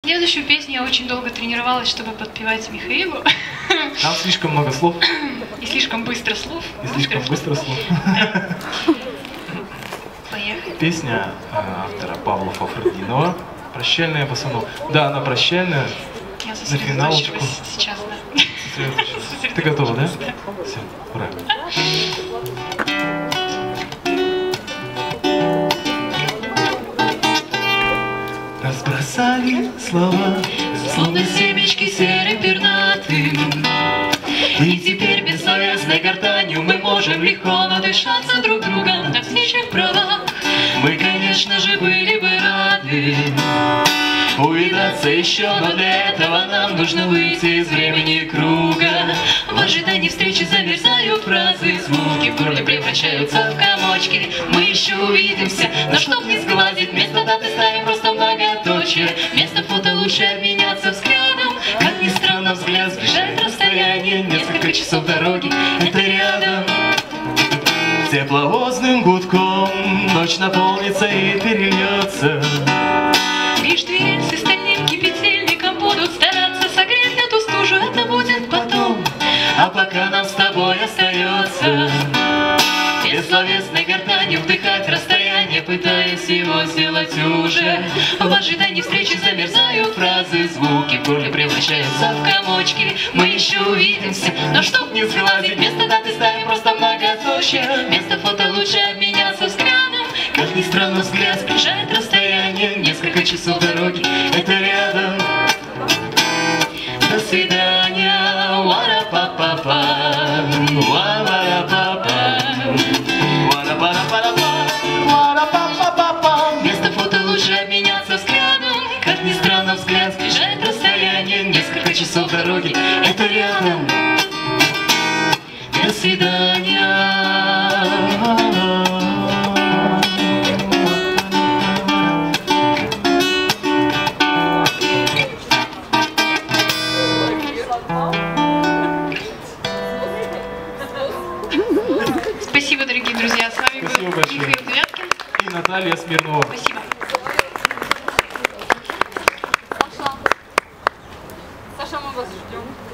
Следующую песню я очень долго тренировалась, чтобы подпевать Михаилу. Там слишком много слов. И слишком быстро слов. Да. Поехали. Песня автора Павла Фафродинова. Прощальная босанов. Да, она прощальная. Я На финалочку. Сейчас, да. Ты готова, да? Все, ура. Разбросали слова, Словно семечки серым пернатым. и Теперь бессовестной гортанью мы можем легко надышаться друг другом на птичьих правах. мы, конечно же, Были бы рады увидаться еще, но для этого нам нужно выйти из времени круга. В ожидании встречи замерзают фразы, звуки в горле превращаются в комочки. Мы еще увидимся, но чтоб не сгладить, вместо даты ставим просто многоточие. Вместо фото лучше обменяться взглядом. Как ни странно, взгляд сближает расстояние. Несколько часов дороги, это рядом. тепловозным гудком ночь наполнится и перельется. Лишь две рельсы стальным кипятильником будут стараться согреть эту стужу, это будет потом. А пока нам с тобой остается Бессловесной гортанью вдыхать расстояние, пытаясь его сделать уже. В ожидании встречи замерзают фразы, звуки в горле превращаются в комочки. Мы еще увидимся, но чтоб не сглазить, вместо даты ставим просто многоточие. Вместо фото лучше обменяться взглядом. Как ни странно, взгляд сближает расстояние. Несколько часов дороги, это рядом. До свидания, уара-па-па-па, уара-па-па-па. Вместо фото лучше обменяться взглядом. Как ни странно, взгляд сближает расстояние. Несколько часов дороги, это рядом. До свидания. Спасибо, дорогие друзья. С вами Спасибо был большое. Михаил Девяткин. И Наталья Смирнова. Спасибо. Саша, мы вас ждем.